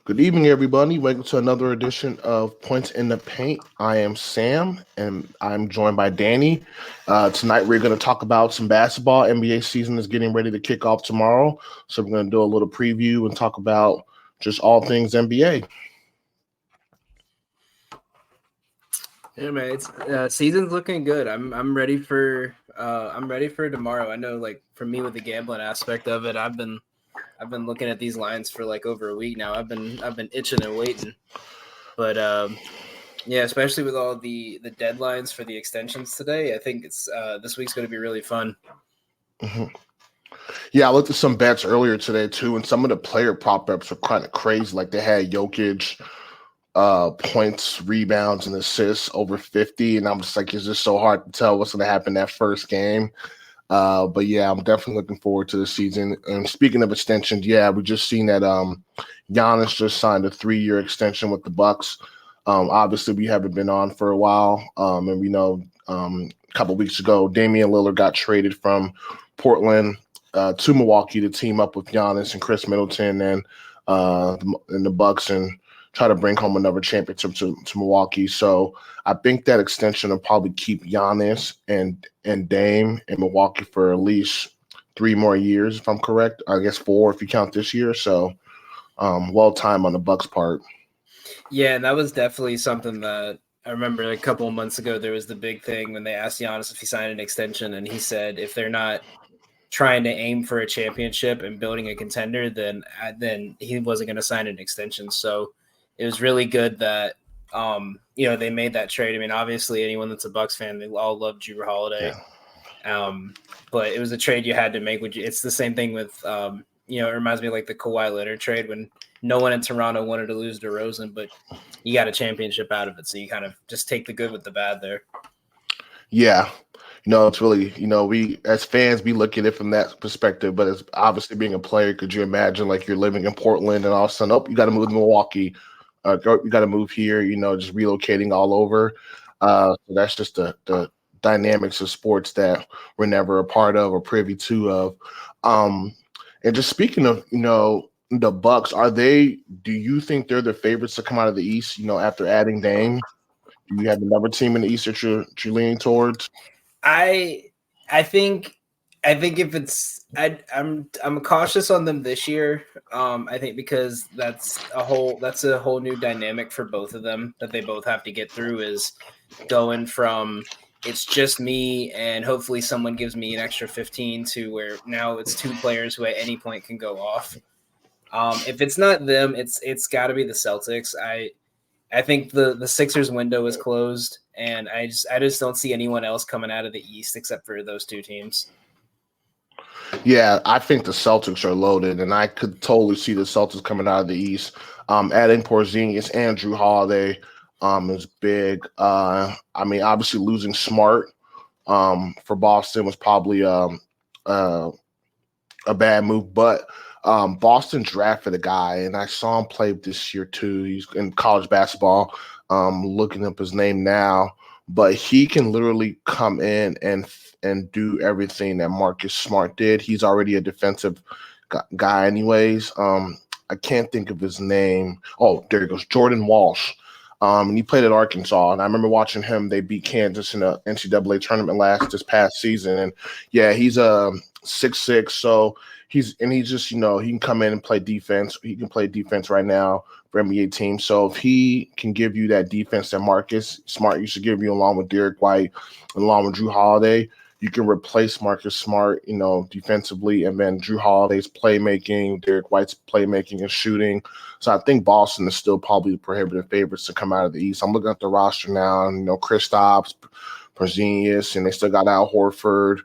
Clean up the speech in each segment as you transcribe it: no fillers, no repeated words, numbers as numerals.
Good evening, everybody. Welcome to another edition of Points in the Paint. I am Sam, and I'm joined by Danny. Tonight, we're going to talk about some basketball. NBA season is getting ready to kick off tomorrow, so we're going to do a little preview and talk about just all things NBA. Yeah, man, it's season's looking good. I'm ready for tomorrow. I know, like for me with the gambling aspect of it, I've been looking at these lines for like over a week now. I've been itching and waiting, but yeah, especially with all the deadlines for the extensions today, I think it's this week's going to be really fun. Mm-hmm. Yeah, I looked at some bets earlier today too, and some of the player prop ups are kind of crazy. Like they had Jokic points, rebounds, and assists over 50. And I'm just like, it's just so hard to tell what's going to happen that first game. But yeah, I'm definitely looking forward to the season. And speaking of extensions, yeah, we just seen that Giannis just signed a 3-year extension with the Bucks. Obviously, we haven't been on for a while. And we know a couple weeks ago, Damian Lillard got traded from Portland to Milwaukee to team up with Giannis and Chris Middleton and the Bucks and try to bring home another championship to Milwaukee. So I think that extension will probably keep Giannis and Dame in Milwaukee for at least 3 more years, if I'm correct. I guess 4 if you count this year. So well timed on the Bucks' part. Yeah, and that was definitely something that I remember a couple of months ago. There was the big thing when they asked Giannis if he signed an extension, and he said if they're not trying to aim for a championship and building a contender, then he wasn't going to sign an extension. So it was really good that they made that trade. I mean, obviously, anyone that's a Bucks fan, they all love Drew Holiday. Yeah. But it was a trade you had to make. It's the same thing with it reminds me of like the Kawhi Leonard trade when no one in Toronto wanted to lose DeRozan, but you got a championship out of it. So you kind of just take the good with the bad there. Yeah. It's really, we as fans, we look at it from that perspective, but it's obviously being a player. Could you imagine like you're living in Portland and all of a sudden, you got to move to Milwaukee. You got to move here, just relocating all over. So that's just the dynamics of sports that we're never a part of or privy to of. And just speaking of, the Bucks, do you think they're the favorites to come out of the East, after adding Dame? Do you have another team in the East that you're leaning towards? I think if it's I'm cautious on them this year. I think because that's a whole new dynamic for both of them that they both have to get through is going from it's just me and hopefully someone gives me an extra 15 to where now it's 2 players who at any point can go off. If it's not them, it's got to be the Celtics. I think the Sixers window is closed, and I just don't see anyone else coming out of the East except for those 2 teams. Yeah, I think the Celtics are loaded, and I could totally see the Celtics coming out of the East. Adding Porzingis and Drew Holiday is big. I mean, obviously losing Smart for Boston was probably a bad move, but Boston drafted a guy, and I saw him play this year too. He's in college basketball. Looking up his name now, but he can literally come in and do everything that Marcus Smart did. He's already a defensive guy, anyways. I can't think of his name. Oh, there he goes, Jordan Walsh. And he played at Arkansas, and I remember watching him. They beat Kansas in the NCAA tournament this past season, and yeah, he's a 6'6", so he's just, he can come in and play defense. He can play defense right now for NBA teams. So if he can give you that defense that Marcus Smart used to give you along with Derek White and along with Drew Holiday, you can replace Marcus Smart, defensively, and then Drew Holiday's playmaking, Derek White's playmaking and shooting. So I think Boston is still probably the prohibitive favorites to come out of the East. I'm looking at the roster now, and, Kristaps, Porzingis, and they still got Al Horford.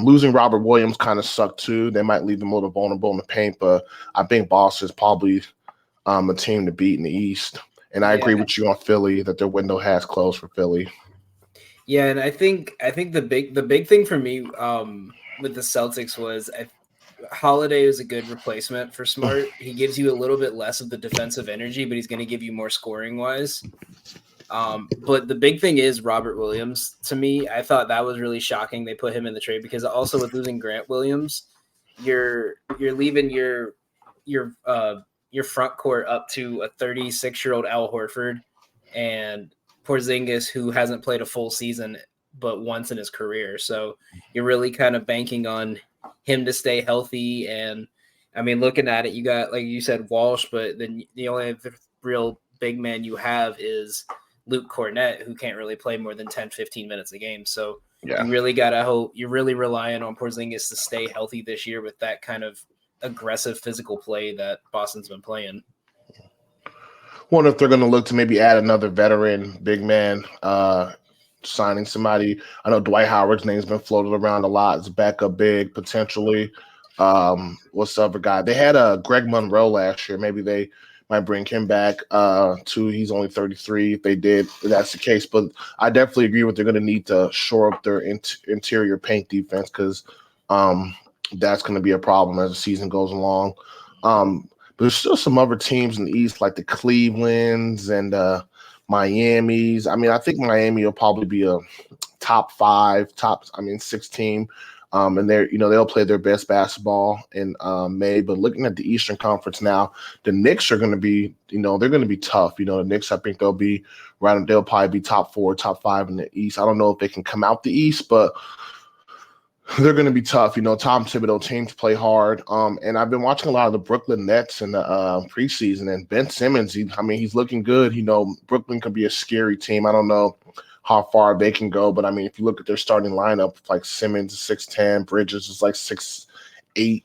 Losing Robert Williams kind of sucked too. They might leave him a little vulnerable in the paint, but I think Boston is probably a team to beat in the East. And I agree with you on Philly that their window has closed for Philly. Yeah, and I think the big thing for me with the Celtics was Holiday is a good replacement for Smart. He gives you a little bit less of the defensive energy, but he's going to give you more scoring wise. But the big thing is Robert Williams. To me, I thought that was really shocking. They put him in the trade because also with losing Grant Williams, you're leaving your your front court up to a 36-year-old Al Horford and Porzingis, who hasn't played a full season but once in his career. So you're really kind of banking on him to stay healthy. And I mean, looking at it, you got, like you said, Walsh, but then the only real big man you have is Luke Cornett, who can't really play more than 10, 15 minutes a game. So you really got to hope, you're really relying on Porzingis to stay healthy this year with that kind of aggressive physical play that Boston's been playing. Wonder if they're going to look to maybe add another veteran big man, signing somebody. I know Dwight Howard's name's been floated around a lot. It's backup big potentially. What's the other guy? They had Greg Monroe last year. Maybe they might bring him back too. He's only 33. If they did, if that's the case. But I definitely agree with they're going to need to shore up their interior paint defense because that's going to be a problem as the season goes along. But there's still some other teams in the East like the Clevelands and Miami's. I mean, I think Miami will probably be a top 6 team. And they'll play their best basketball in May. But looking at the Eastern Conference now, the Knicks are going to be, they're going to be tough. The Knicks, I think they'll probably be top 4, top 5 in the East. I don't know if they can come out the East, but they're going to be tough. Tom Thibodeau teams play hard. And I've been watching a lot of the Brooklyn Nets in the preseason, and Ben Simmons, he's looking good. Brooklyn could be a scary team. I don't know how far they can go, but I mean, if you look at their starting lineup, like Simmons is 6'10", Bridges is like 6'8",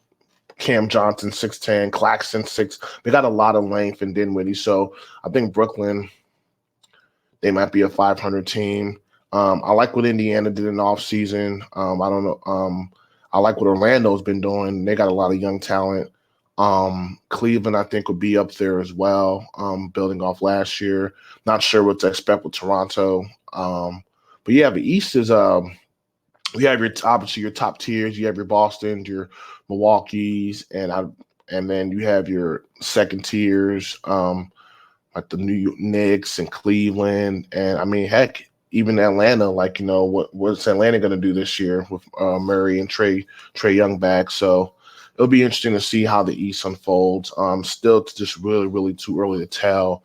Cam Johnson 6'10", Claxton 6. They got a lot of length in Dinwiddie, so I think Brooklyn, they might be a 500 team. I like what Indiana did in the offseason. I don't know. I like what Orlando's been doing. They got a lot of young talent. Cleveland, I think, would be up there as well, building off last year. Not sure what to expect with Toronto. But yeah, the East is you have obviously your top tiers. You have your Boston, your Milwaukee's, and then you have your second tiers, like the New York Knicks and Cleveland, and I mean, heck, even Atlanta. Like what's Atlanta going to do this year with Murray and Trae Young back? So it'll be interesting to see how the East unfolds. Still, just really, really too early to tell,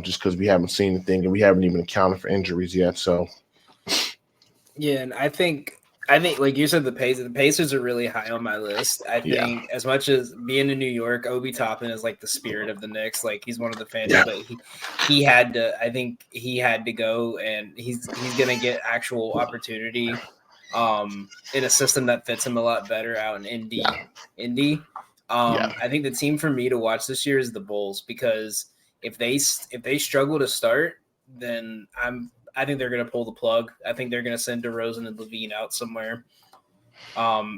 just because we haven't seen anything and we haven't even accounted for injuries yet. So, yeah, and I think like you said, the Pacers are really high on my list. I think as much as being in New York, Obi Toppin is like the spirit of the Knicks. Like he's one of the fans, but he had to. I think he had to go, and he's gonna get actual opportunity in a system that fits him a lot better out in Indy. I think the team for me to watch this year is the Bulls, because if they struggle to start, then I think they're going to pull the plug. I think they're going to send DeRozan and Levine out somewhere.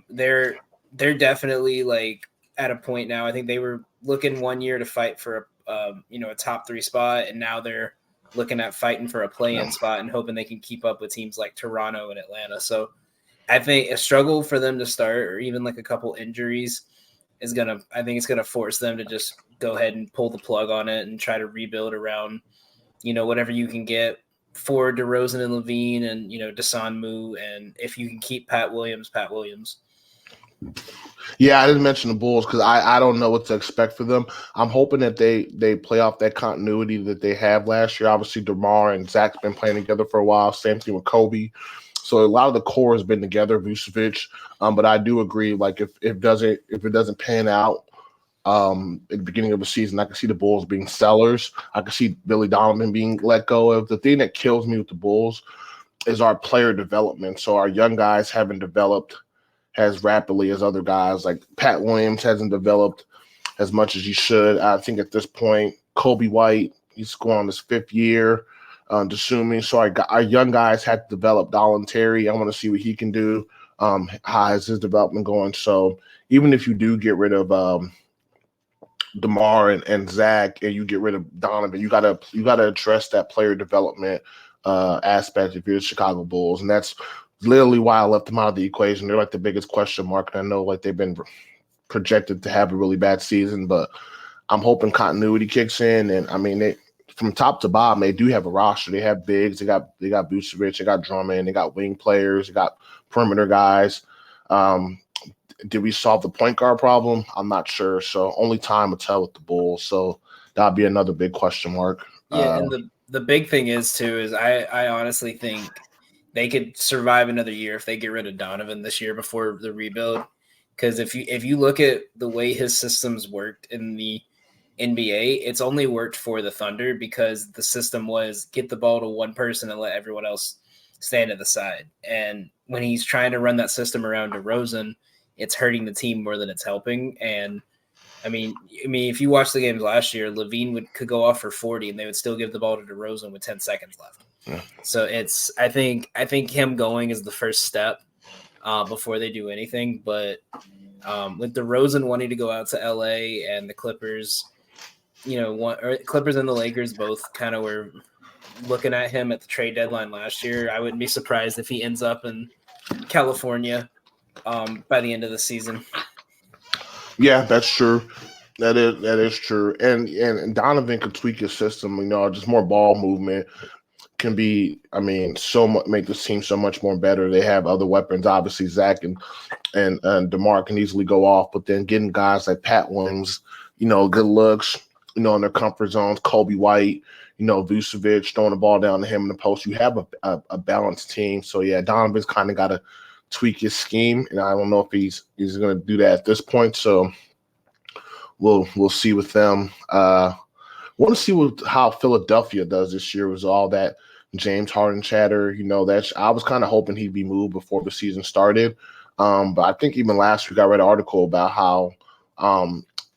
They're definitely like at a point now. I think they were looking one year to fight for a top 3 spot, and now they're looking at fighting for a play-in spot and hoping they can keep up with teams like Toronto and Atlanta. So I think a struggle for them to start, or even like a couple injuries, it's gonna force them to just go ahead and pull the plug on it and try to rebuild around, whatever you can get for DeRozan and Levine and, Desan Mu, and if you can keep Pat Williams. Yeah, I didn't mention the Bulls because I don't know what to expect for them. I'm hoping that they play off that continuity that they have last year. Obviously, DeMar and Zach's been playing together for a while. Same thing with Kobe. So a lot of the core has been together, Vucevic. But I do agree, like if it doesn't pan out at the beginning of the season, I can see the Bulls being sellers. I can see Billy Donovan being let go of. The thing that kills me with the Bulls is our player development. So our young guys haven't developed as rapidly as other guys. Like Pat Williams hasn't developed as much as he should. I think at this point, Kobe White, he's going on his 5th year. Desumi. So our young guys had to develop. Dolan Terry, I want to see what he can do. How is his development going? So even if you do get rid of DeMar and Zach, and you get rid of Donovan, you gotta address that player development aspect if you're the Chicago Bulls, and that's literally why I left them out of the equation. They're like the biggest question mark, and I know like they've been projected to have a really bad season, but I'm hoping continuity kicks in, and I mean they. From top to bottom, they do have a roster. They have bigs. They got Vucevic. They got Drummond. They got wing players. They got perimeter guys. did we solve the point guard problem? I'm not sure. So only time will tell with the Bulls. So that'd be another big question mark. Yeah, and the big thing is I honestly think they could survive another year if they get rid of Donovan this year before the rebuild. Because if you look at the way his systems worked in the NBA, it's only worked for the Thunder because the system was get the ball to one person and let everyone else stand at the side. And when he's trying to run that system around DeRozan, it's hurting the team more than it's helping. And I mean, if you watch the games last year, Levine could go off for 40 and they would still give the ball to DeRozan with 10 seconds left. Yeah. So I think him going is the first step before they do anything. But with DeRozan wanting to go out to LA and the Clippers, Clippers and the Lakers both kind of were looking at him at the trade deadline last year. I wouldn't be surprised if he ends up in California by the end of the season. Yeah, that's true. That is true. And Donovan could tweak his system, just more ball movement can be, so much, make this team so much more better. They have other weapons. Obviously, Zach and DeMar can easily go off, but then getting guys like Pat Williams, good looks, in their comfort zones, Kobe White, Vucevic, throwing the ball down to him in the post. You have a balanced team. So, yeah, Donovan's kind of got to tweak his scheme, and I don't know if he's going to do that at this point. So we'll see with them. Want to see how Philadelphia does this year with all that James Harden chatter. I was kind of hoping he'd be moved before the season started. But I think even last week I read an article about how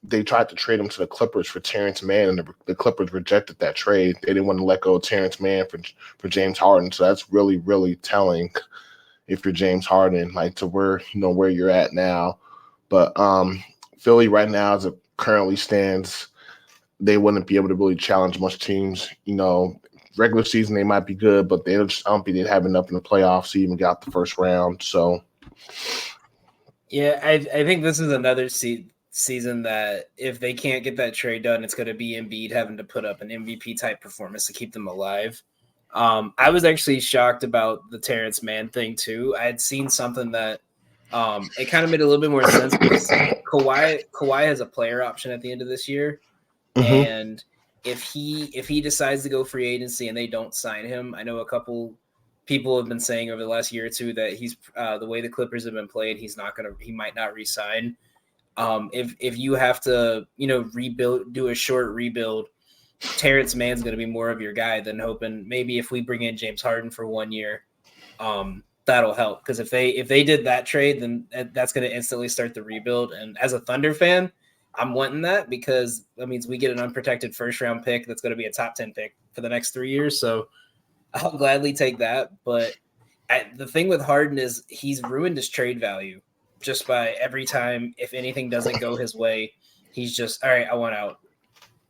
they tried to trade him to the Clippers for Terrence Mann, and the Clippers rejected that trade. They didn't want to let go of Terrence Mann for James Harden. So that's really, really telling if you're James Harden, like to where you're at now. But Philly right now, as it currently stands, they wouldn't be able to really challenge much teams. Regular season they might be good, but I don't think they'd have enough in the playoffs to even get out the first round. So, yeah, I think this is another season that if they can't get that trade done, it's going to be Embiid having to put up an MVP type performance to keep them alive. I was actually shocked about the Terrence Mann thing too. I had seen something that it kind of made a little bit more sense because Kawhi has a player option at the end of this year. Mm-hmm. And if he decides to go free agency and they don't sign him, I know a couple people have been saying over the last year or two that he's the way the Clippers have been played, he might not re-sign. If you have to, do a short rebuild, Terrence Mann's going to be more of your guy than hoping maybe if we bring in James Harden for 1 year, that'll help. Because if they did that trade, then that's going to instantly start the rebuild. And as a Thunder fan, I'm wanting that because that means we get an unprotected first round pick that's going to be a top 10 pick for the next 3 years. So I'll gladly take that. But the thing with Harden is he's ruined his trade value just by every time, if anything doesn't go his way, he's just, all right, I want out.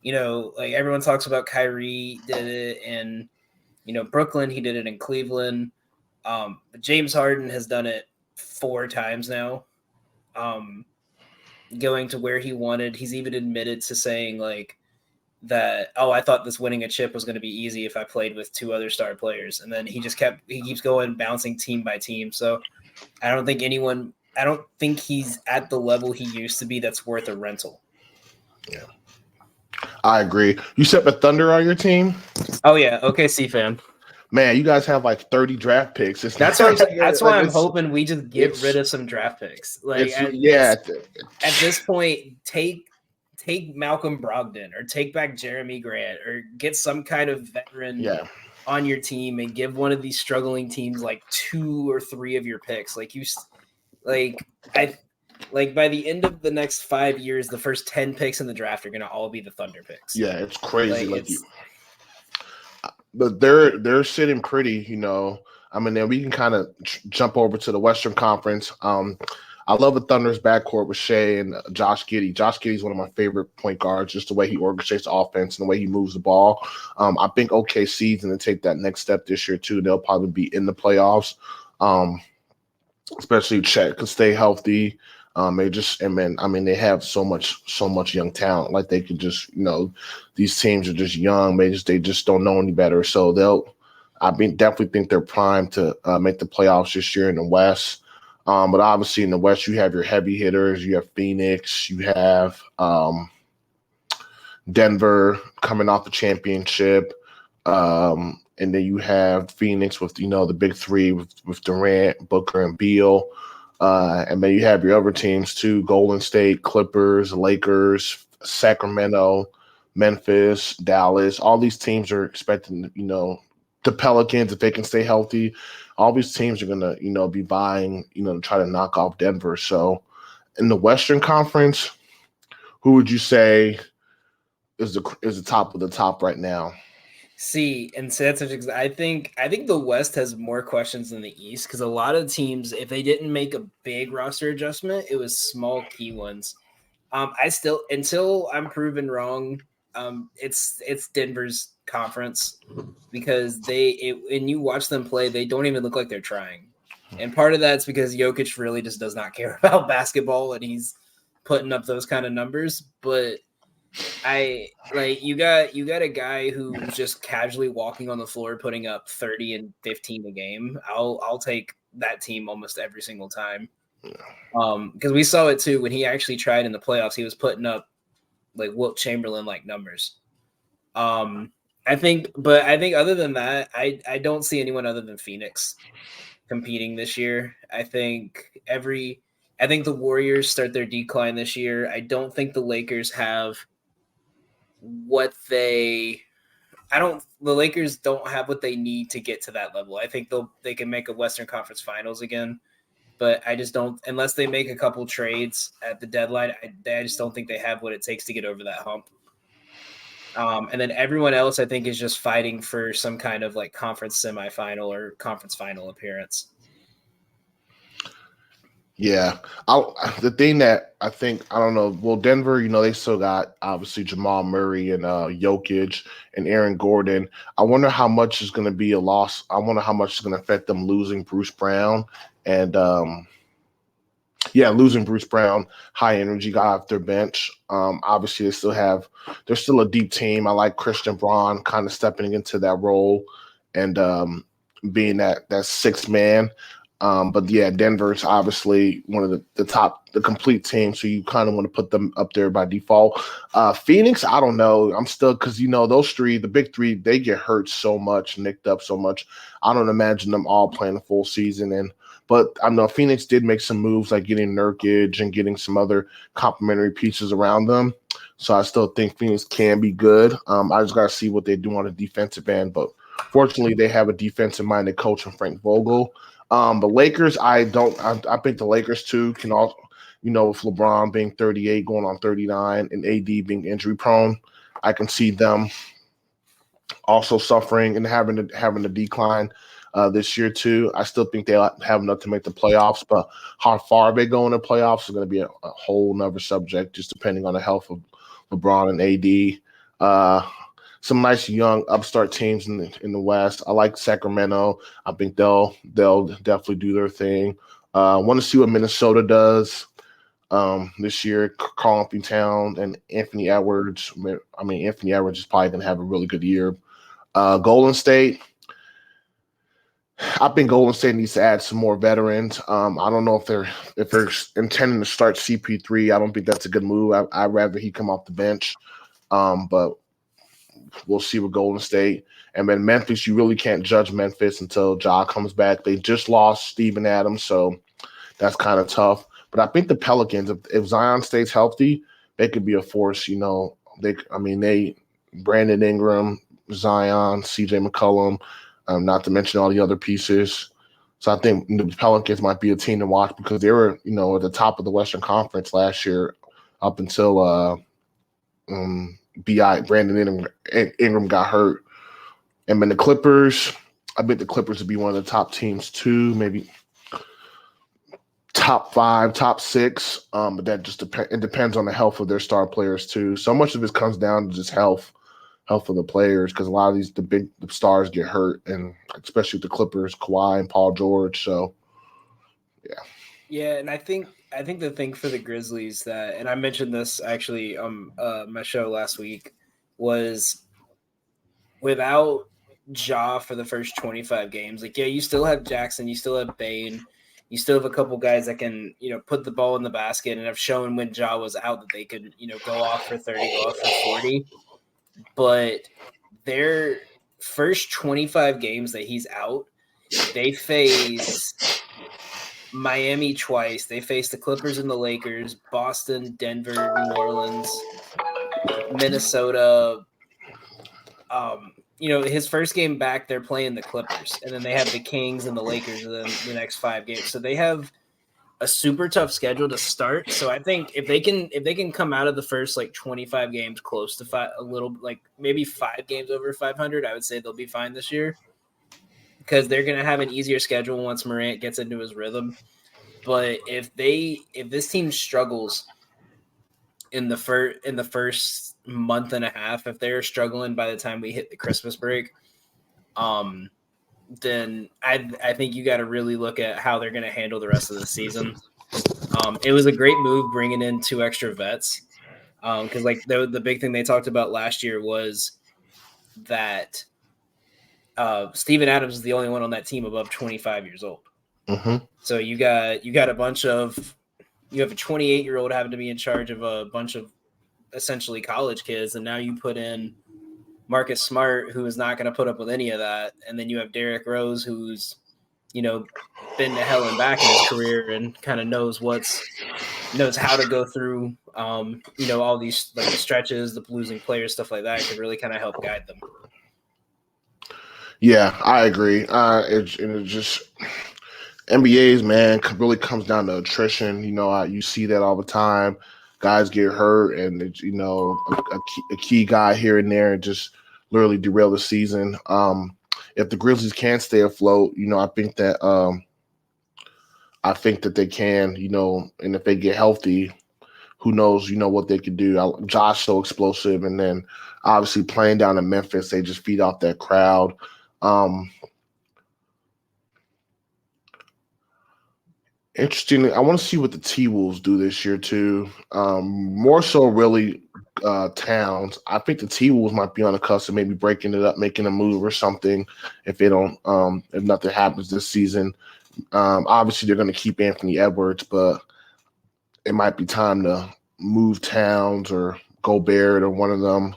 Like everyone talks about Kyrie did it in, Brooklyn, he did it in Cleveland. But James Harden has done it 4 times now. Going to where he wanted. He's even admitted to saying like that, I thought this winning a chip was going to be easy if I played with 2 other star players. And then he keeps going, bouncing team by team. So I don't think he's at the level he used to be that's worth a rental. Yeah. I agree. You said the Thunder on your team? Oh yeah, OKC fan. Man, you guys have like 30 draft picks. That's why I'm hoping we just get rid of some draft picks. Like at this point, take Malcolm Brogdon or take back Jeremy Grant or get some kind of veteran on your team and give one of these struggling teams like 2 or 3 of your picks. By the end of the next 5 years, the first 10 picks in the draft are going to all be the Thunder picks. Yeah, it's crazy. But they're sitting pretty, then we can kind of jump over to the Western Conference. I love the Thunder's backcourt with Shea and Josh Giddey. Josh Giddey is one of my favorite point guards, just the way he orchestrates the offense and the way he moves the ball. I think OKC is going to take that next step this year too. They'll probably be in the playoffs, especially Chet could stay healthy. They have so much young talent. Like they could just, these teams are just young. They just don't know any better. So definitely think they're primed to make the playoffs this year in the West. But obviously in the West, you have your heavy hitters. You have Phoenix. You have Denver coming off the championship. And then you have Phoenix with, the big three with Durant, Booker, and Beal. And then you have your other teams too: Golden State, Clippers, Lakers, Sacramento, Memphis, Dallas. All these teams are expecting, the Pelicans, if they can stay healthy, all these teams are gonna, be vying, to try to knock off Denver. So in the Western Conference, who would you say is the top of the top right now? See, and so that's interesting. I think the West has more questions than the East because a lot of teams, if they didn't make a big roster adjustment, it was small key ones. I still, until I'm proven wrong, it's Denver's conference because when you watch them play, they don't even look like they're trying, and part of that's because Jokic really just does not care about basketball and he's putting up those kind of numbers, but. You got a guy who's just casually walking on the floor putting up 30 and 15 a game. I'll take that team almost every single time. Because we saw it too when he actually tried in the playoffs, he was putting up like Wilt Chamberlain like numbers. I think other than that, I don't see anyone other than Phoenix competing this year. I think the Warriors start their decline this year. I don't think the Lakers have the Lakers don't have what they need to get to that level. I think they can make a Western Conference Finals again, but I just don't, unless they make a couple trades at the deadline, I just don't think they have what it takes to get over that hump. And then everyone else, I think, is just fighting for some kind of like conference semifinal or conference final appearance. Yeah, the thing that I think, I don't know. Well, Denver, they still got obviously Jamal Murray and Jokic and Aaron Gordon. I wonder how much is going to be a loss. I wonder how much is going to affect them losing Bruce Brown and losing Bruce Brown, high energy guy off their bench. Obviously they're still a deep team. I like Christian Braun kind of stepping into that role and being that sixth man. But yeah, Denver's obviously one of the complete team. So you kind of want to put them up there by default. Phoenix, I don't know. I'm still, because those three, the big three, they get hurt so much, nicked up so much. I don't imagine them all playing a full season. But I know Phoenix did make some moves like getting Nurkic and getting some other complementary pieces around them. So I still think Phoenix can be good. I just got to see what they do on the defensive end. But fortunately, they have a defensive-minded coach in Frank Vogel. The Lakers, I think the Lakers too can also, with LeBron being 38, going on 39, and AD being injury prone, I can see them also suffering and having a decline this year too. I still think they'll have enough to make the playoffs, but how far they go in the playoffs is going to be a whole nother subject, just depending on the health of LeBron and AD. Some nice young upstart teams in the West. I like Sacramento. I think they'll definitely do their thing. Want to see what Minnesota does this year. Karl-Anthony Towns and Anthony Edwards. I mean, Anthony Edwards is probably going to have a really good year. Golden State. I think Golden State needs to add some more veterans. I don't know if they're intending to start CP3. I don't think that's a good move. I'd rather he come off the bench. But we'll see with Golden State. And then Memphis, you really can't judge Memphis until Ja comes back. They just lost Steven Adams, so that's kind of tough. But I think the Pelicans, if Zion stays healthy, they could be a force. Brandon Ingram, Zion, CJ McCollum, not to mention all the other pieces. So I think the Pelicans might be a team to watch because they were, at the top of the Western Conference last year up until Brandon Ingram got hurt. And then the Clippers, I bet the Clippers would be one of the top teams too, maybe top 5, top 6. But that just it depends on the health of their star players too. So much of it comes down to just health of the players, because a lot of the stars get hurt, and especially with the Clippers, Kawhi and Paul George. So yeah, and I think the thing for the Grizzlies that, and I mentioned this actually on my show last week, was without Ja for the first 25 games, like, yeah, you still have Jackson, you still have Bane, You still have a couple guys that can, put the ball in the basket and have shown when Ja was out that they could, go off for 30, go off for 40. But their first 25 games that he's out, they face Miami twice. They face the Clippers and the Lakers, Boston, Denver, New Orleans, Minnesota. His first game back, they're playing the Clippers, and then they have the Kings and the Lakers in the next 5 games. So they have a super tough schedule to start. So I think if they can come out of the first 25 games close to maybe 5 games over 500, I would say they'll be fine this year, because they're going to have an easier schedule once Morant gets into his rhythm. But if this team struggles in the first month and a half, if they're struggling by the time we hit the Christmas break, then I think you got to really look at how they're going to handle the rest of the season. It was a great move bringing in 2 extra vets, because the big thing they talked about last year was that Steven Adams is the only one on that team above 25 years old. Mm-hmm. So you got a bunch of you have a 28-year-old having to be in charge of a bunch of essentially college kids, and now you put in Marcus Smart, who is not going to put up with any of that, and then you have Derrick Rose, who's been to hell and back in his career and kind of knows how to go through all these the stretches, the losing players, stuff like that, could really kind of help guide them. Yeah, I agree. It just NBA's, man, really comes down to attrition. You see that all the time. Guys get hurt, and a key guy here and there just literally derail the season. If the Grizzlies can't stay afloat, I think that they can. And if they get healthy, who knows? What they could do. Josh so explosive, and then obviously playing down in Memphis, they just feed off that crowd. Interestingly, I want to see what the T-Wolves do this year too. More so, really, Towns. I think the T-Wolves might be on the cusp of maybe breaking it up, making a move or something. If they don't, if nothing happens this season, obviously they're going to keep Anthony Edwards, but it might be time to move Towns or Gobert or one of them.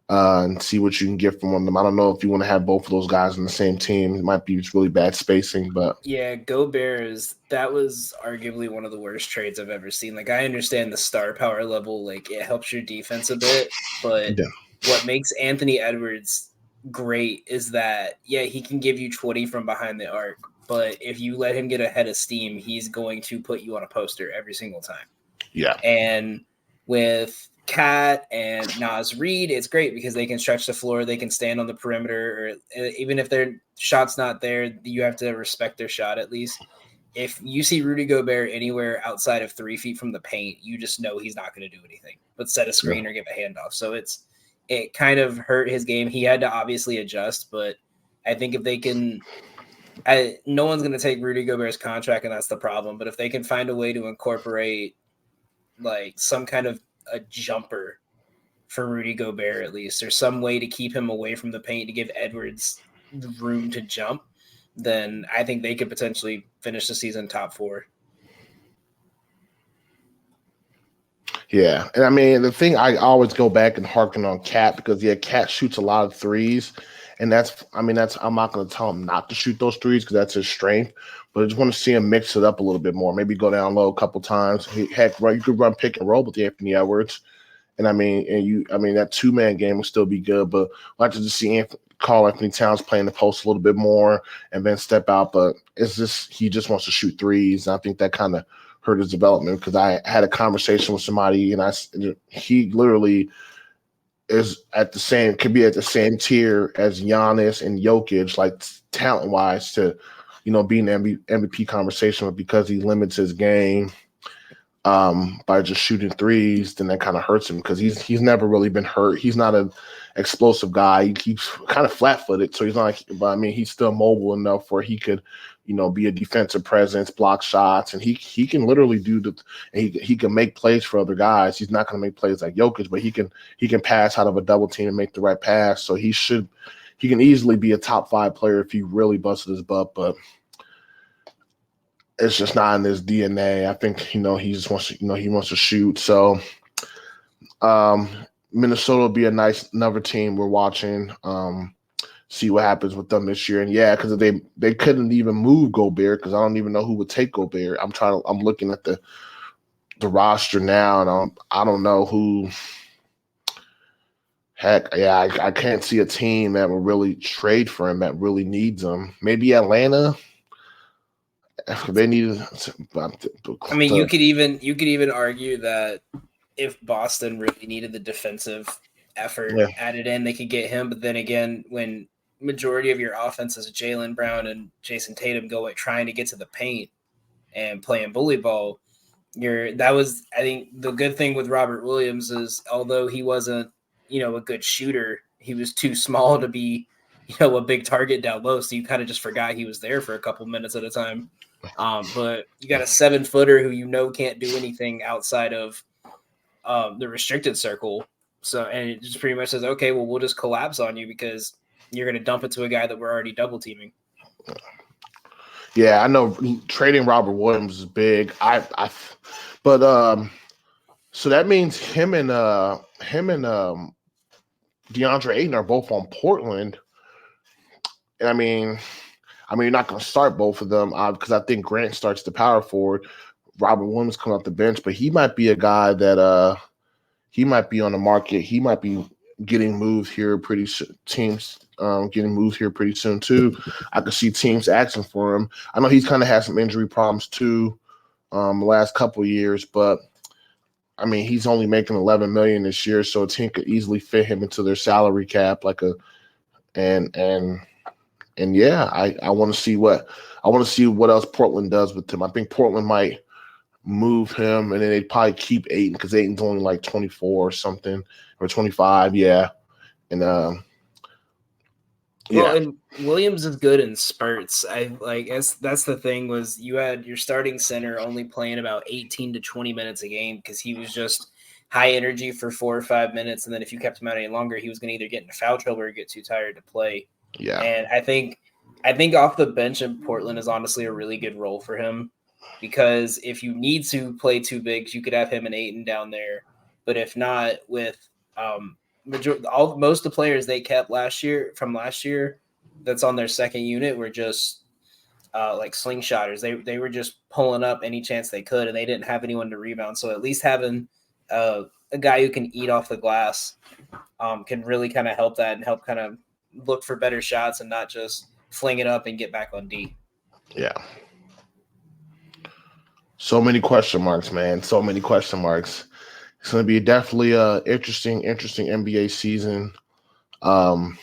And see what you can get from one of them. I don't know if you want to have both of those guys on the same team. It might be just really bad spacing, but yeah, Gobert that was arguably one of the worst trades I've ever seen. I understand the star power level, it helps your defense a bit, but what makes Anthony Edwards great is that, he can give you 20 from behind the arc, but if you let him get ahead of steam, he's going to put you on a poster every single time. Yeah. And with Cat and Naz Reid, it's great because they can stretch the floor, they can stand on the perimeter, or even if their shot's not there, you have to respect their shot at least. If you see Rudy Gobert anywhere outside of 3 feet from the paint, you just know he's not going to do anything but set a screen or give a handoff. So it kind of hurt his game. He had to obviously adjust, but I think if they can, no one's going to take Rudy Gobert's contract, and that's the problem. But if they can find a way to incorporate some kind of a jumper for Rudy Gobert, at least, or some way to keep him away from the paint to give Edwards the room to jump, then I think they could potentially finish the season top 4. Yeah. And I mean, the thing, I always go back and harken on Cat because Cat shoots a lot of threes. And I'm not going to tell him not to shoot those threes because that's his strength, but I just want to see him mix it up a little bit more. Maybe go down low a couple times. You could run pick and roll with Anthony Edwards. And that 2-man game will still be good, but I'd like to just see Karl Anthony Towns playing the post a little bit more and then step out. But he just wants to shoot threes. And I think that kind of hurt his development because I had a conversation with somebody and he literally could be at the same tier as Giannis and Jokic, talent wise, to, be in the MVP conversation, but because he limits his game by just shooting threes, then that kind of hurts him because he's never really been hurt. He's not an explosive guy. He keeps kind of flat-footed, so he's not. But he's still mobile enough where he could, be a defensive presence, block shots, and he can literally he can make plays for other guys. He's not going to make plays like Jokic, but he can pass out of a double team and make the right pass. So he can easily be a top 5 player if he really busted his butt. But it's just not in his DNA. I think he just wants to he wants to shoot. So um, Minnesota will be a nice another team we're watching. See what happens with them this year. And yeah, because they couldn't even move Gobert because I don't even know who would take Gobert. I'm looking at the roster now, and I don't know who. Heck, yeah, I can't see a team that will really trade for him that really needs him. Maybe Atlanta. If they need. I mean, you could even argue that if Boston really needed the defensive effort added in, they could get him. But then again, when majority of your offense is Jaylen Brown and Jason Tatum trying to get to the paint and playing bully ball, I think the good thing with Robert Williams is although he wasn't, a good shooter, he was too small to be, a big target down low. So you kind of just forgot he was there for a couple minutes at a time. But you got a 7-footer who can't do anything outside of the restricted circle. So, and it just pretty much says, okay, well, we'll just collapse on you because you're going to dump it to a guy that we're already double teaming. Yeah, I know trading Robert Williams is big. So that means him and DeAndre Ayton are both on Portland. And I mean, you're not going to start both of them because I think Grant starts the power forward. Robert Williams coming off the bench, but he might be a guy that he might be on the market. He might be getting moved here pretty soon. Teams getting moved here pretty soon too. I could see teams asking for him. I know he's kind of had some injury problems too the last couple of years, but I mean he's only making $11 million this year, so a team could easily fit him into their salary cap and yeah, I want to see what else Portland does with him. I think Portland might move him, and then they'd probably keep Ayton because Ayton's only like 24 or something, or 25, yeah. And yeah. Well, and Williams is good in spurts. That's the thing was you had your starting center only playing about 18 to 20 minutes a game because he was just high energy for 4 or 5 minutes, and then if you kept him out any longer, he was going to either get into foul trouble or get too tired to play. Yeah. And I think off the bench in Portland is honestly a really good role for him because if you need to play two bigs, you could have him and Ayton down there. But if not, with most of the players they kept last year that's on their second unit were just like slingshotters. They were just pulling up any chance they could, and they didn't have anyone to rebound. So at least having a guy who can eat off the glass can really kind of help that and help kind of look for better shots and not just fling it up and get back on D. Yeah. So many question marks, man. So many question marks. It's going to be definitely a interesting NBA season. I'm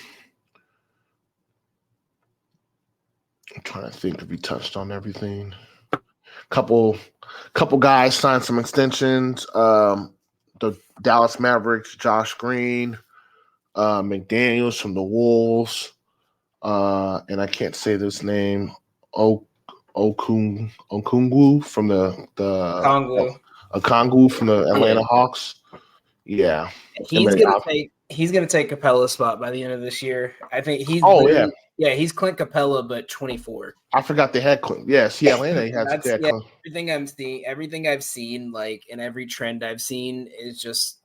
trying to think if we touched on everything. Couple guys signed some extensions. The Dallas Mavericks, Josh Green, McDaniels from the Wolves, and I can't say this name, Okungwu from the Okongwu from the Atlanta Hawks. Yeah, he's gonna take Capella's spot by the end of this year. I think he's he's Clint Capella but 24. I forgot they had Clint. Yes, Atlanta he has. Everything I've seen, like in every trend I've seen, is just,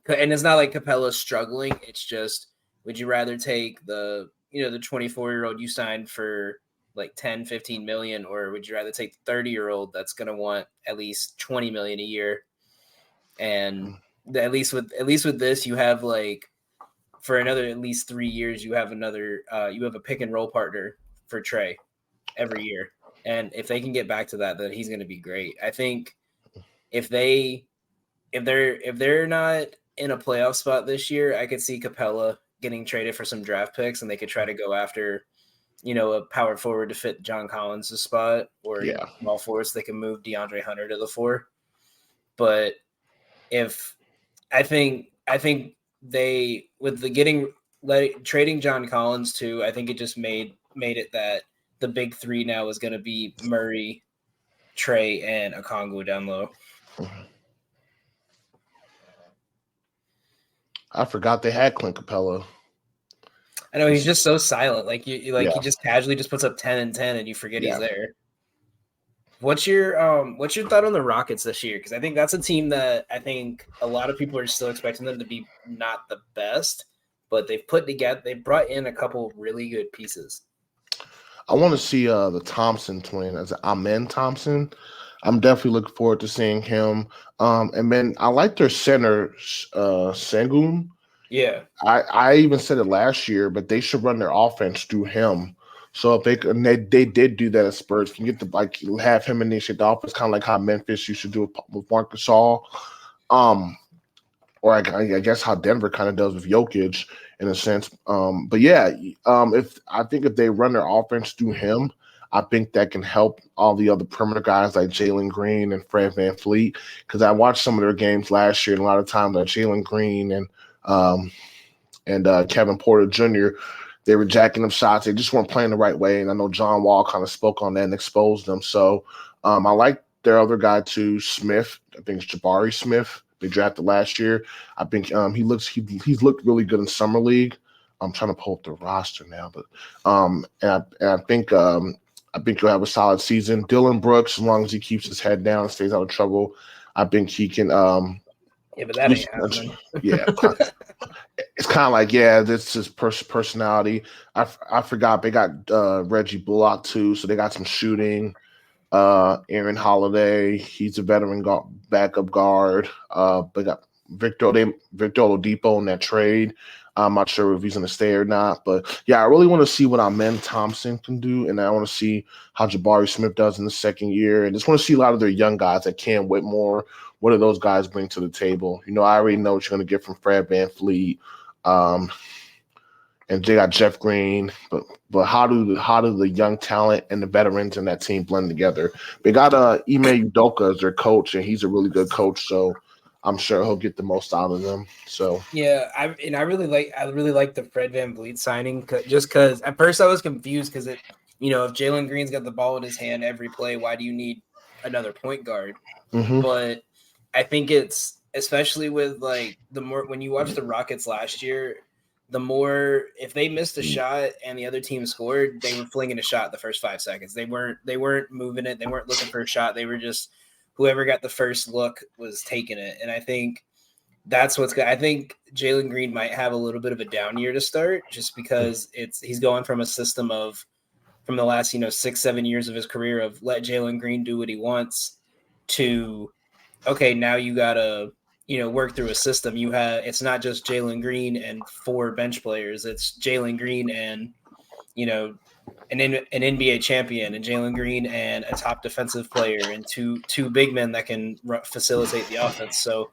and it's not like Capella's struggling. It's just, would you rather take the 24-year-old you signed for like 10, 15 million, or would you rather take the 30-year-old that's going to want at least 20 million a year? And at least with this, you have like for another at least 3 years, you have a pick and roll partner for Trey every year. And if they can get back to that, then he's going to be great. I think if they're not in a playoff spot this year, I could see Capella getting traded for some draft picks, and they could try to go after, a power forward to fit John Collins' spot, or small forwards, they can move DeAndre Hunter to the 4. But I think they trading John Collins too, I think it just made it that the big 3 now is going to be Murray, Trey, and Okongwu down low. I forgot they had Clint Capella. I know he's just so silent. He just casually just puts up 10 and 10, and you forget he's there. What's your thought on the Rockets this year? Because I think that's a team that I think a lot of people are still expecting them to be not the best, but they brought in a couple really good pieces. I want to see the Thompson twin as Amen Thompson. I'm definitely looking forward to seeing him. And then I like their center, Sengun. Yeah, I even said it last year, but they should run their offense through him. So if they did do that at Spurs, can get the like have him initiate the offense, kind of like how Memphis used to do with Marc Gasol. Um, or I guess how Denver kind of does with Jokic in a sense. But yeah, if they run their offense through him, I think that can help all the other perimeter guys like Jalen Green and Fred VanVleet. Because I watched some of their games last year, and a lot of times Jalen Green um, and Kevin Porter Jr. They were jacking up shots. They just weren't playing the right way. And I know John Wall kind of spoke on that and exposed them. So I like their other guy too, Smith. I think it's Jabari Smith. They drafted last year. I think he's looked really good in summer league. I'm trying to pull up the roster now, but I think he'll have a solid season. Dylan Brooks, as long as he keeps his head down and stays out of trouble, I think he can. yeah, but that ain't happening. Yeah, it's kind of like, yeah, this is personality. I forgot they got Reggie Bullock too, so they got some shooting. Aaron Holiday, he's a veteran backup guard. They got Victor Oladipo in that trade. I'm not sure if he's going to stay or not, but yeah, I really want to see what Amen Thompson can do, and I want to see how Jabari Smith does in the second year, and just want to see a lot of their young guys like Cam Whitmore. What do those guys bring to the table? You know, I already know what you're going to get from Fred VanVleet. Um, and they got Jeff Green, but how do the young talent and the veterans in that team blend together? They got Ime Udoka as their coach, and he's a really good coach, so I'm sure he'll get the most out of them. So yeah, I really like the Fred VanVleet signing just because at first I was confused because if Jalen Green's got the ball in his hand every play, why do you need another point guard? But I think it's especially with like the more when you watch the Rockets last year, the more if they missed a shot and the other team scored, they were flinging a shot the first 5 seconds. They weren't moving it. They weren't looking for a shot. They were just whoever got the first look was taking it. And I think that's what's good. I think Jalen Green might have a little bit of a down year to start just because he's going from a system of from the last 6-7 years of his career of let Jalen Green do what he wants to okay, now you gotta work through a system. It's not just Jalen Green and 4 bench players. It's Jalen Green and an NBA champion and Jalen Green and a top defensive player and two big men that can facilitate the offense. So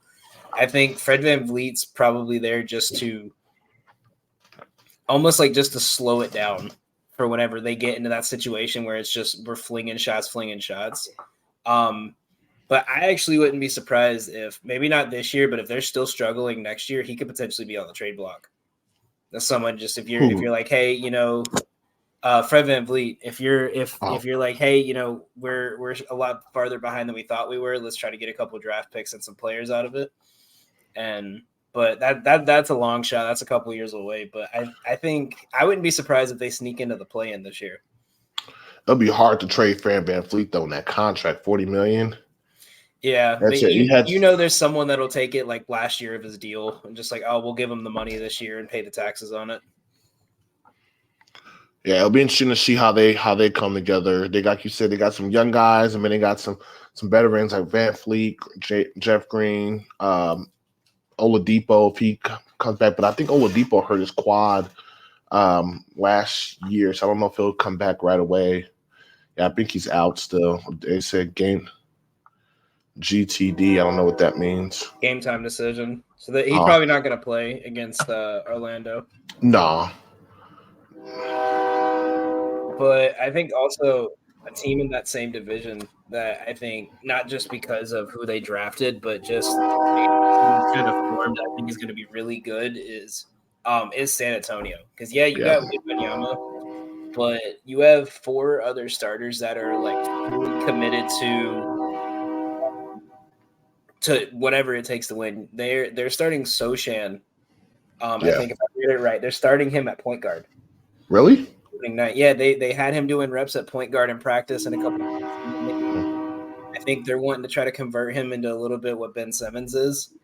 I think Fred VanVleet's probably there just to almost like just to slow it down for whenever they get into that situation where it's just we're flinging shots. But I actually wouldn't be surprised if maybe not this year, but if they're still struggling next year, he could potentially be on the trade block. That's someone just if you're like, hey, Fred VanVleet, if you're like, hey, we're a lot farther behind than we thought we were. Let's try to get a couple draft picks and some players out of it. But that's a long shot. That's a couple years away. But I think I wouldn't be surprised if they sneak into the play-in this year. It'll be hard to trade Fred VanVleet though in that contract, $40 million. Yeah, That's but it. there's someone that'll take it like last year of his deal and just like, oh, we'll give him the money this year and pay the taxes on it. Yeah, it'll be interesting to see how they come together. They got, you said, they got some young guys, and then they got some veterans like VanVleet, Jeff Green, Oladipo if he comes back. But I think Oladipo hurt his quad last year, so I don't know if he'll come back right away. Yeah, I think he's out still. They said game GTD. I don't know what that means. Game time decision. So that he's probably not going to play against Orlando. Nah. But I think also a team in that same division that I think not just because of who they drafted, but just kind of formed, I think is going to be really good is San Antonio. Because you got Wembanyama, but you have 4 other starters that are like fully committed to whatever it takes to win. They're starting Sochan. I think if I read it right, they're starting him at point guard. Really? Yeah, they had him doing reps at point guard in practice and a couple. think they're wanting to try to convert him into a little bit what Ben Simmons is.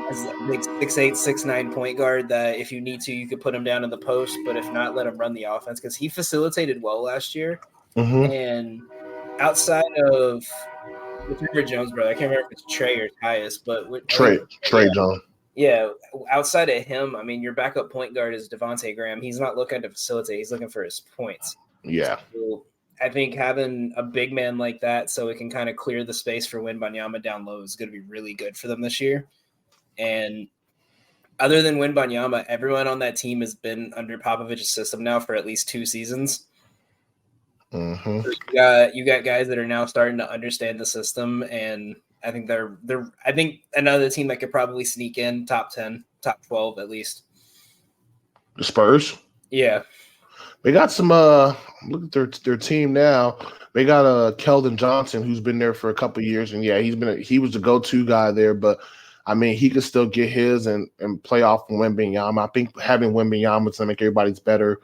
As a big 6'8", 6'9" point guard that if you need to, you could put him down in the post, but if not, let him run the offense because he facilitated well last year. And outside of whichever Jones brother, I can't remember if it's Trey or Tyus, but Trey Jones. Yeah, outside of him, I mean, your backup point guard is Devontae Graham. He's not looking to facilitate; he's looking for his points. Yeah. So I think having a big man like that, so it can kind of clear the space for Wembanyama down low, is going to be really good for them this year. And other than Wembanyama, everyone on that team has been under Popovich's system now for at least 2 seasons. So you got guys that are now starting to understand the system, and I think they're I think another team that could probably sneak in top 10, top 12 at least. The Spurs? Yeah. They got some look at their team now. They got Keldon Johnson, who's been there for a couple of years, and yeah, he was the go-to guy there, but I mean, he could still get his and play off Wembanyama. I think having Wembanyama is going to make everybody's better.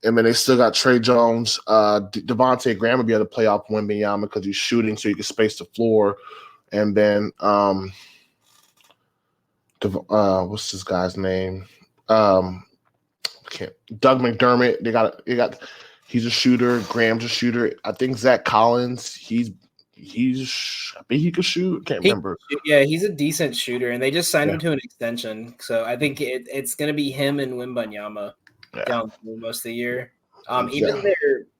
I mean, they still got Trey Jones. Devontae Graham will be able to play off Wembanyama because he's shooting, so he can space the floor. And then what's this guy's name? Doug McDermott. He's a shooter. Graham's a shooter. I think Zach Collins. I think he could shoot. Can't remember. Yeah, he's a decent shooter, and they just signed him to an extension. So I think it's going to be him and Wembanyama down through most of the year.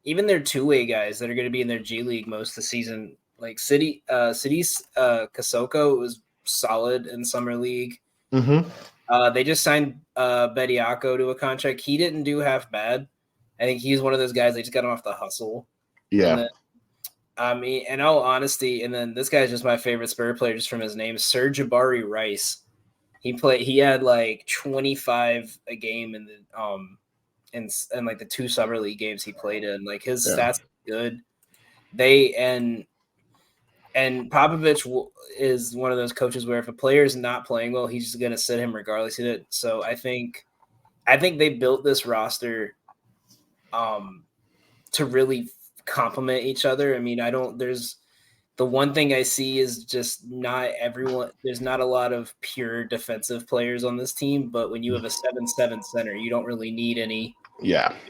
Even their two-way guys that are going to be in their G League most of the season, like City's Kasoko was solid in summer league. They just signed Bediako to a contract. He didn't do half bad. I think he's one of those guys. They just got him off the hustle. Yeah. And then, I mean, in all honesty, and then this guy's just my favorite Spurs player just from his name, Sir Jabari Rice. He had like 25 a game in the in like the 2 summer league games he played in. Like his stats are good. And Popovich is one of those coaches where if a player is not playing well, he's just going to sit him regardless of it. So I think they built this roster to really complement each other. I mean, there's the one thing I see is just not everyone. There's not a lot of pure defensive players on this team, but when you have a 7-7 center, you don't really need any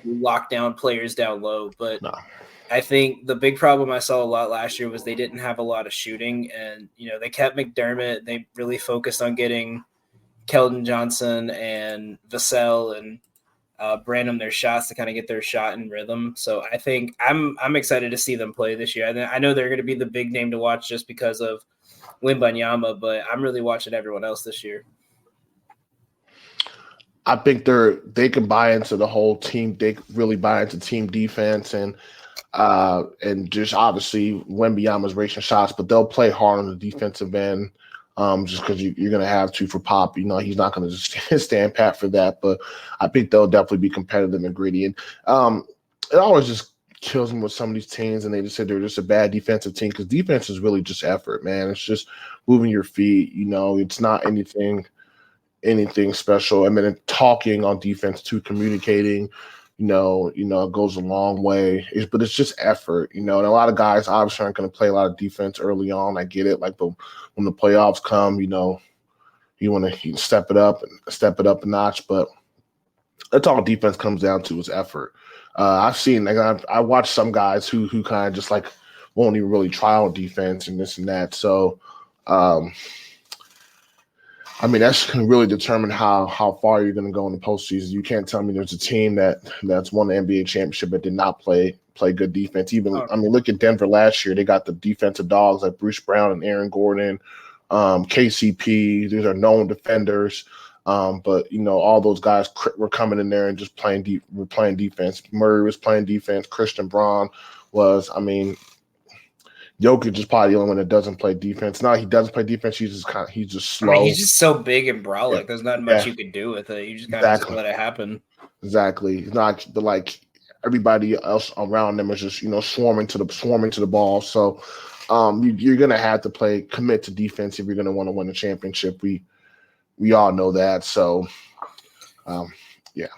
lockdown players down low. But no. I think the big problem I saw a lot last year was they didn't have a lot of shooting, and they kept McDermott. They really focused on getting Keldon Johnson and Vassell and Branham their shots to kind of get their shot in rhythm. So I think I'm excited to see them play this year. I know they're going to be the big name to watch just because of Wembanyama, but I'm really watching everyone else this year. I think they can buy into the whole team. They really buy into team defense and just obviously Wembanyama's racing shots, but they'll play hard on the defensive end. Just because you're going to have to for Pop. He's not going to just stand pat for that, but I think they'll definitely be competitive and gritty. And it always just kills me with some of these teams, and they just say they're just a bad defensive team because defense is really just effort, man. It's just moving your feet. It's not anything special. I mean, talking on defense too, communicating. It goes a long way. But it's just effort, and a lot of guys obviously aren't going to play a lot of defense early on. I get it. Like when the playoffs come, you want to step it up a notch. But that's all defense comes down to is effort. I've seen, I watched some guys who kind of just like won't even really try on defense and this and that. So, I mean, that's going to really determine how far you're going to go in the postseason. You can't tell me there's a team that's won the NBA championship but did not play good defense. I mean, look at Denver last year. They got the defensive dogs like Bruce Brown and Aaron Gordon, KCP. These are known defenders. But all those guys were coming in there and just playing defense. Murray was playing defense. Christian Braun was. I mean, Jokic is probably the only one that doesn't play defense. No, he doesn't play defense. He's just slow. I mean, he's just so big and brolic. Yeah. There's not much you can do with it. You just kind of just let it happen. Exactly. It's not like everybody else around them is just swarming to the ball. So you're gonna have to commit to defense if you're gonna want to win a championship. We all know that. So yeah.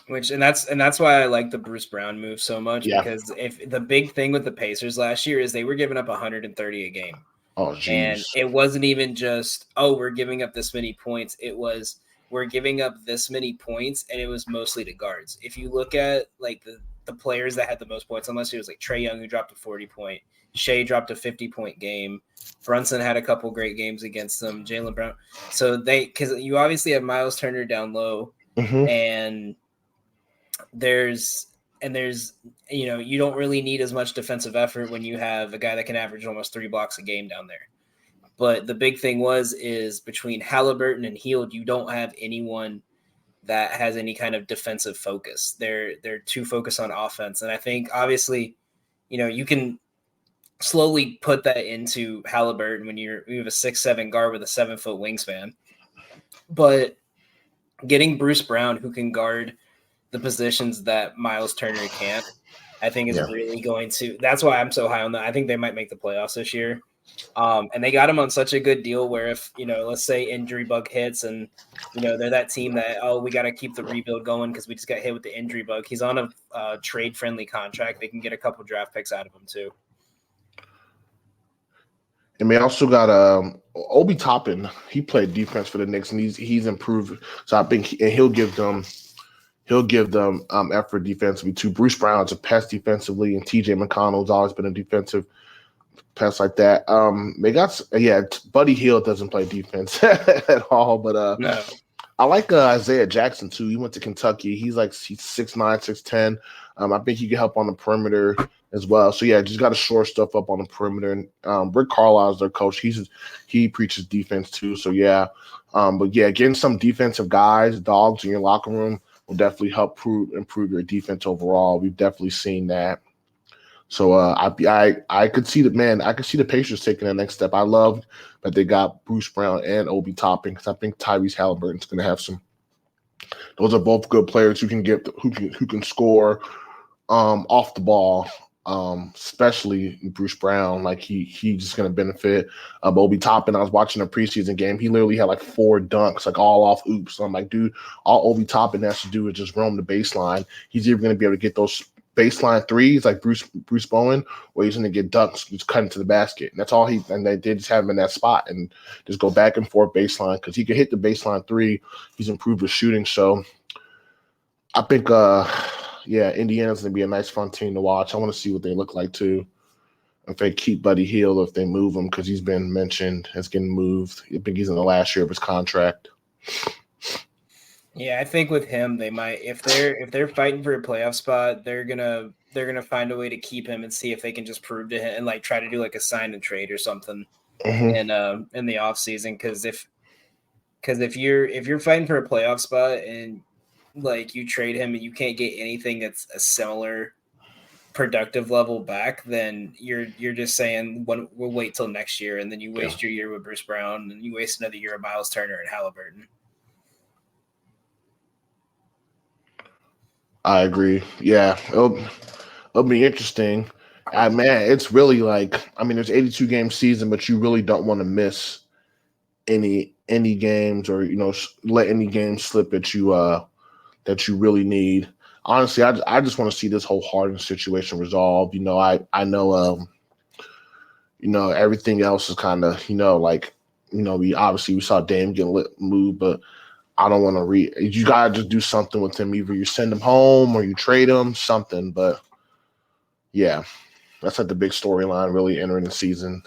That's why I like the Bruce Brown move so much, Yeah. because if the big thing with the Pacers last year is they were giving up 130 a game. Oh, And geez. it wasn't even just, oh, we're giving up this many points. It was, we're giving up this many points, and it was mostly to guards. If you look at like the players that had the most points, unless it was like Trae Young, who dropped a 40-point, Shea dropped a 50-point game, Brunson had a couple great games against them, Jaylen Brown. So because you obviously have Miles Turner down low, Mm-hmm. and there's you don't really need as much defensive effort when you have a guy that can average almost 3 blocks a game down there. But the big thing is between Halliburton and Hield, you don't have anyone that has any kind of defensive focus. They're too focused on offense. And I think obviously, you can slowly put that into Halliburton when you have a 6'7" guard with a 7-foot wingspan. But getting Bruce Brown, who can guard the positions that Miles Turner can't, I think is really going to – that's why I'm so high on that. I think they might make the playoffs this year. And they got him on such a good deal where if, let's say injury bug hits and, they're that team that, oh, we got to keep the rebuild going because we just got hit with the injury bug. He's on a trade-friendly contract. They can get a couple draft picks out of him too. And we also got Obi Toppin. He played defense for the Knicks, and he's improved. So I think he'll give them effort defensively too. Bruce Brown's a pest defensively, and TJ McConnell's always been a defensive pest like that. They got Buddy Hield doesn't play defense at all, but No. I like Isaiah Jackson too. He went to Kentucky. He's 6'9", 6'10". I think he can help on the perimeter as well. So yeah, just got to shore stuff up on the perimeter. And Rick Carlisle's their coach. He preaches defense too. So yeah, but yeah, getting some defensive guys, dogs in your locker room will definitely help improve your defense overall. We've definitely seen that. So I could see I could see the Pacers taking the next step. I love that they got Bruce Brown and Obi Toppin because I think Tyrese Halliburton's going to have some. Those are both good players who can score off the ball. Especially Bruce Brown, like he's just going to benefit. Obi Toppin, I was watching a preseason game. He literally had 4 dunks, all off oops. So I'm like, dude, all Obi Toppin has to do is just roam the baseline. He's either going to be able to get those baseline threes like Bruce Bowen, or he's going to get dunks, just cut into the basket. And that's all and they just have him in that spot and just go back and forth baseline because he can hit the baseline 3. He's improved his shooting. So I think, Indiana's going to be a nice, fun team to watch. I want to see what they look like too. If they keep Buddy Hield, or if they move him, because he's been mentioned as getting moved. I think he's in the last year of his contract. Yeah, I think with him, they might if they're fighting for a playoff spot, they're gonna find a way to keep him and see if they can just prove to him and try to do a sign and trade or something in the offseason. Because if you're fighting for a playoff spot and you trade him and you can't get anything that's a similar productive level back, then you're just saying we'll wait till next year, and then you waste your year with Bruce Brown and you waste another year of Miles Turner and Halliburton. I agree. Yeah, it'll be interesting. Man, it's really there's 82 game season, but you really don't want to miss any games or let any games slip that you really need. Honestly, I just want to see this whole Harden situation resolved. I know everything else is kind of we saw Dame get moved, but I don't want to you gotta just do something with him. Either you send him home or you trade him, something. But yeah, that's the big storyline really entering the season.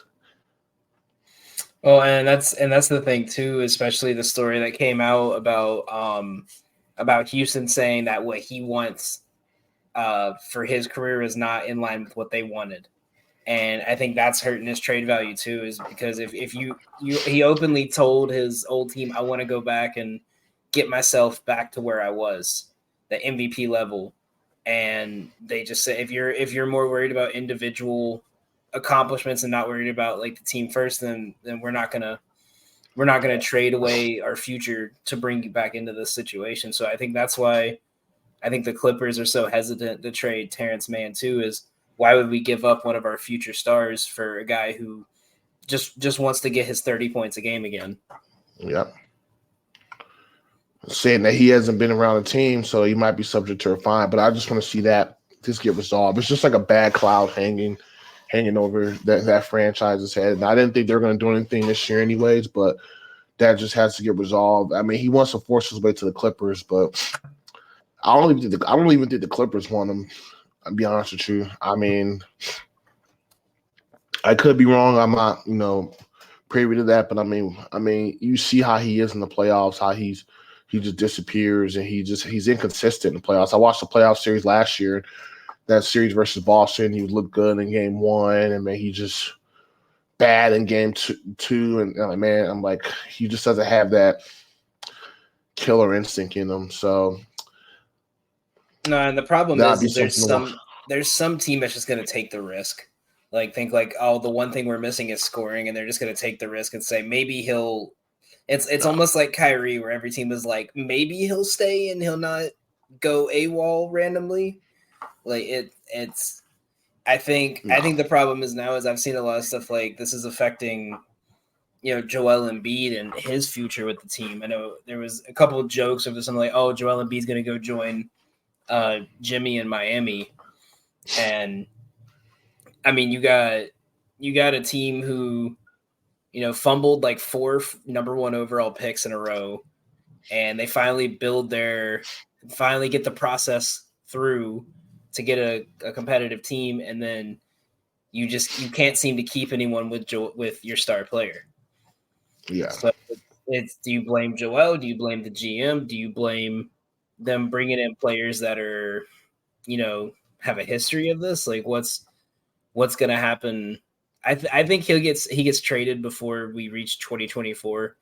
Well, and that's the thing too, especially the story that came out about Houston saying that what he wants for his career is not in line with what they wanted. And I think that's hurting his trade value too, is because if he openly told his old team, I want to go back and get myself back to where I was, the MVP level. And they just say, if you're more worried about individual accomplishments and not worried about the team first, then we're not gonna trade away our future to bring you back into this situation. So I think that's why I think the Clippers are so hesitant to trade Terrence Mann too, is why would we give up one of our future stars for a guy who just wants to get his 30 points a game again? Yep. saying that he hasn't been around the team, so he might be subject to a fine. But I just want to see that this get resolved. It's just like a bad cloud hanging over that franchise's head. And I didn't think they were going to do anything this year, anyways. But that just has to get resolved. I mean, he wants to force his way to the Clippers, but I don't even think the Clippers want him. I'll be honest with you. I mean, I could be wrong. I'm not, privy to that, but I mean, you see how he is in the playoffs, how he just disappears and he's inconsistent in the playoffs. I watched the playoff series last year, that series versus Boston. He looked good in game one, and man, he just bad in game two, and man, I'm like, he just doesn't have that killer instinct in him. So no, and the problem is there's some team that's just going to take the risk. Like think like, oh, the one thing we're missing is scoring, and they're just going to take the risk and say maybe he'll. It's almost like Kyrie, where every team is like, maybe he'll stay and he'll not go AWOL randomly. Like it's. I think the problem is now is I've seen a lot of stuff like this is affecting, Joel Embiid and his future with the team. I know there was a couple of jokes of something like, oh, Joel Embiid's going to go join Jimmy in Miami, and I mean you got a team who, fumbled like 4 number 1 overall picks in a row, and they finally get the process through to get a competitive team, and then you can't seem to keep anyone with your star player. Yeah. So do you blame Joel? Do you blame the GM? Do you blame them bringing in players that are, have a history of this? Like what's going to happen? I think he gets traded before we reach 2024,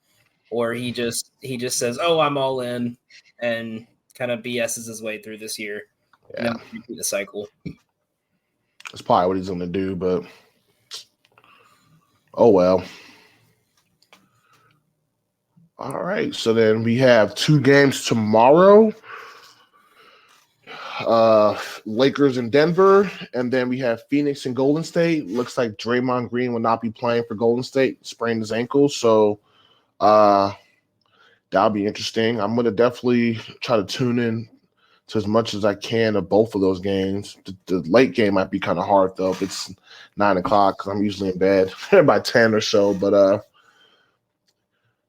or he just says, "Oh, I'm all in," and kind of BS's his way through this year. Yeah. And then repeat the cycle. That's probably what he's going to do, but oh well. All right, so then we have 2 games tomorrow. Lakers in Denver, and then we have Phoenix and Golden State. Looks like Draymond Green will not be playing for Golden State, sprained his ankle, so that'll be interesting. I'm going to definitely try to tune in to as much as I can of both of those games. The late game might be kind of hard, though, if it's 9 o'clock, because I'm usually in bed by 10 or so. But,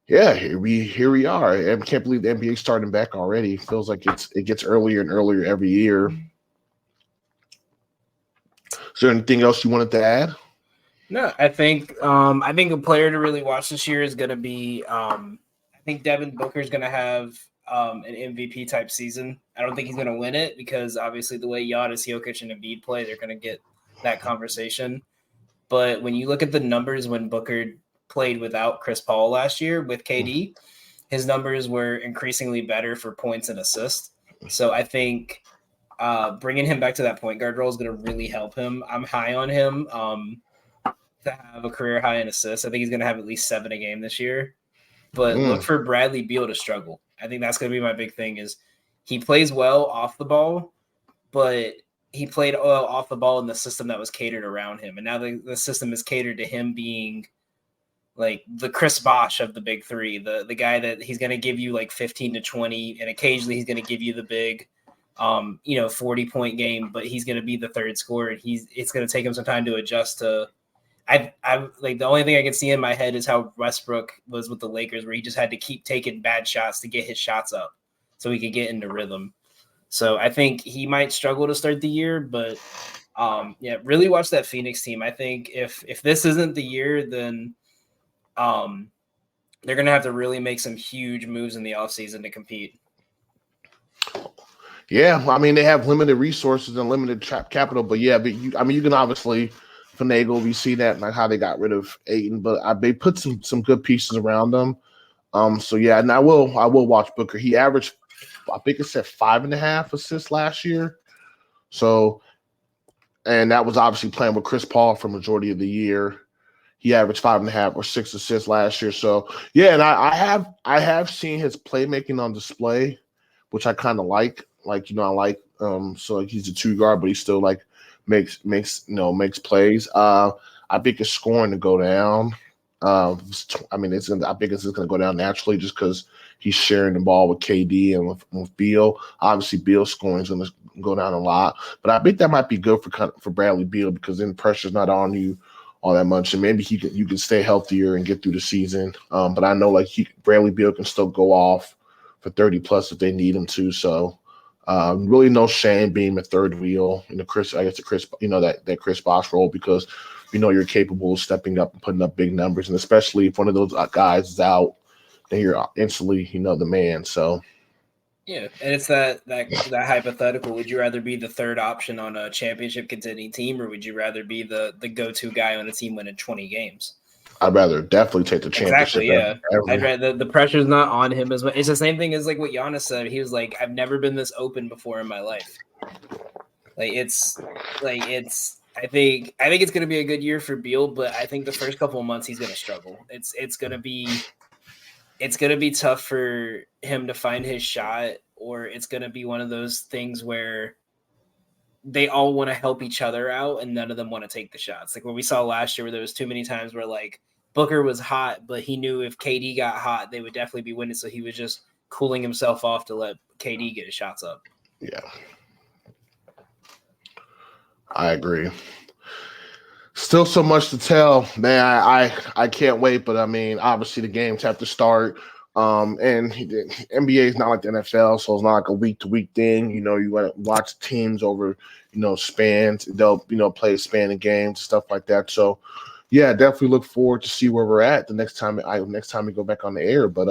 yeah, here we are. I can't believe the NBA starting back already. It feels like it gets earlier and earlier every year. Is there anything else you wanted to add? No, I think a player to really watch this year is going to be I think Devin Booker is going to have an MVP type season. I don't think he's going to win it because obviously the way Giannis, Jokic, and Embiid play, they're going to get that conversation. But when you look at the numbers when Booker played without Chris Paul last year with KD, his numbers were increasingly better for points and assists. So I think bringing him back to that point guard role is going to really help him. I'm high on him to have a career high in assists. I think he's going to have at least 7 a game this year. But look for Bradley Beal to struggle. I think that's going to be my big thing is he plays well off the ball, but he played well off the ball in the system that was catered around him. And now the system is catered to him being like the Chris Bosh of the big three, the guy that he's going to give you like 15 to 20, and occasionally he's going to give you the big, 40-point game, but he's going to be the third scorer. And it's going to take him some time to adjust to. I like the only thing I can see in my head is how Westbrook was with the Lakers, where he just had to keep taking bad shots to get his shots up so he could get into rhythm. So I think he might struggle to start the year, but really watch that Phoenix team. I think if this isn't the year, then they're going to have to really make some huge moves in the offseason to compete. Yeah, I mean, they have limited resources and limited capital, but you can obviously finagle. We see that, like how they got rid of Ayton, but they put some good pieces around them. So yeah, and I will watch Booker. He averaged, I think it said 5.5 assists last year. So, and that was obviously playing with Chris Paul for majority of the year. He averaged 5.5 or 6 assists last year. So yeah, and I have seen his playmaking on display, which I kind of like. Like, I like so like he's a 2 guard, but he still like makes plays. I think his scoring to go down. I mean, I think it's going to go down naturally just because he's sharing the ball with KD and with Beal. Obviously, Beal's scoring is going to go down a lot, but I think that might be good for Bradley Beal because then pressure's not on you all that much, and maybe you can stay healthier and get through the season. But I know Bradley Beal can still go off for 30 plus if they need him to. So really no shame being a third wheel in the Chris that Chris Bosh role because you're capable of stepping up and putting up big numbers, and especially if one of those guys is out, then you're instantly the man. So. Yeah, and it's that hypothetical. Would you rather be the third option on a championship contending team, or would you rather be the go-to guy on a team winning 20 games? I'd rather definitely take the championship. Exactly, yeah. I'd rather the pressure's not on him as much. It's the same thing as what Giannis said. He was like, "I've never been this open before in my life." I think it's going to be a good year for Beal, but I think the first couple of months he's going to struggle. It's going to be tough for him to find his shot, or it's going to be one of those things where they all want to help each other out and none of them want to take the shots. Like what we saw last year where there was too many times where Booker was hot, but he knew if KD got hot, they would definitely be winning. So he was just cooling himself off to let KD get his shots up. Yeah. I agree. Still so much to tell, man. I can't wait, but I mean, obviously the games have to start. And NBA is not like the NFL, so it's not like a week-to-week thing. You want to watch teams over, spans. They'll, play a span of games, stuff like that. So, yeah, definitely look forward to see where we're at the next time we go back on the air. But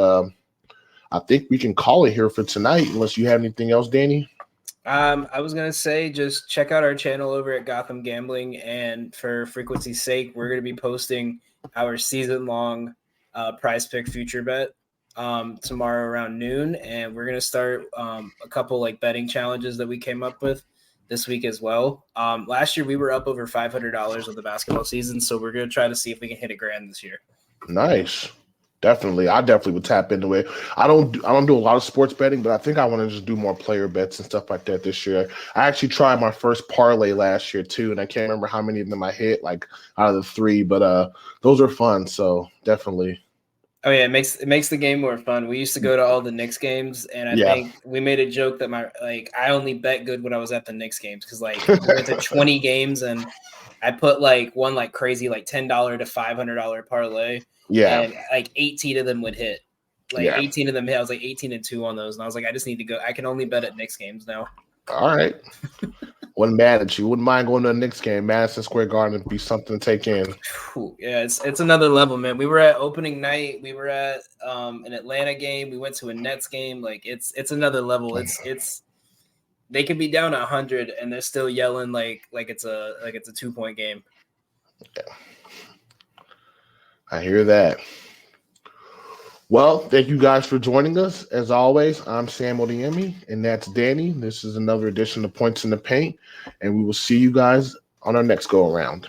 I think we can call it here for tonight, unless you have anything else, Danny. I was going to say, just check out our channel over at Gotham Gambling. And for frequency's sake, we're going to be posting our season-long prize pick future bet tomorrow around noon. And we're going to start a couple betting challenges that we came up with this week as well. Last year, we were up over $500 with the basketball season. So we're going to try to see if we can hit $1,000 this year. Nice. Definitely. I definitely would tap into it. I don't do a lot of sports betting, but I think I want to just do more player bets and stuff like that this year. I actually tried my first parlay last year too, and I can't remember how many of them I hit, out of the 3, but those are fun, so definitely. Oh yeah, it makes the game more fun. We used to go to all the Knicks games, and I think we made a joke that I only bet good when I was at the Knicks games because we went to 20 games and I put one crazy $10 to $500 parlay. Yeah. And 18 of them would hit. 18 of them hit. I was 18-2 on those. And I was I just need to go. I can only bet at Knicks games now. All right. Wasn't mad at you. Wouldn't mind going to a Knicks game. Madison Square Garden would be something to take in. Yeah, it's another level, man. We were at opening night. We were at an Atlanta game. We went to a Nets game. It's another level. It's they could be down 100 and they're still yelling like it's a 2-point game. Yeah. I hear that. Well, thank you guys for joining us. As always, I'm Sam Odiemi, and that's Danny. This is another edition of Points in the Paint, and we will see you guys on our next go-around.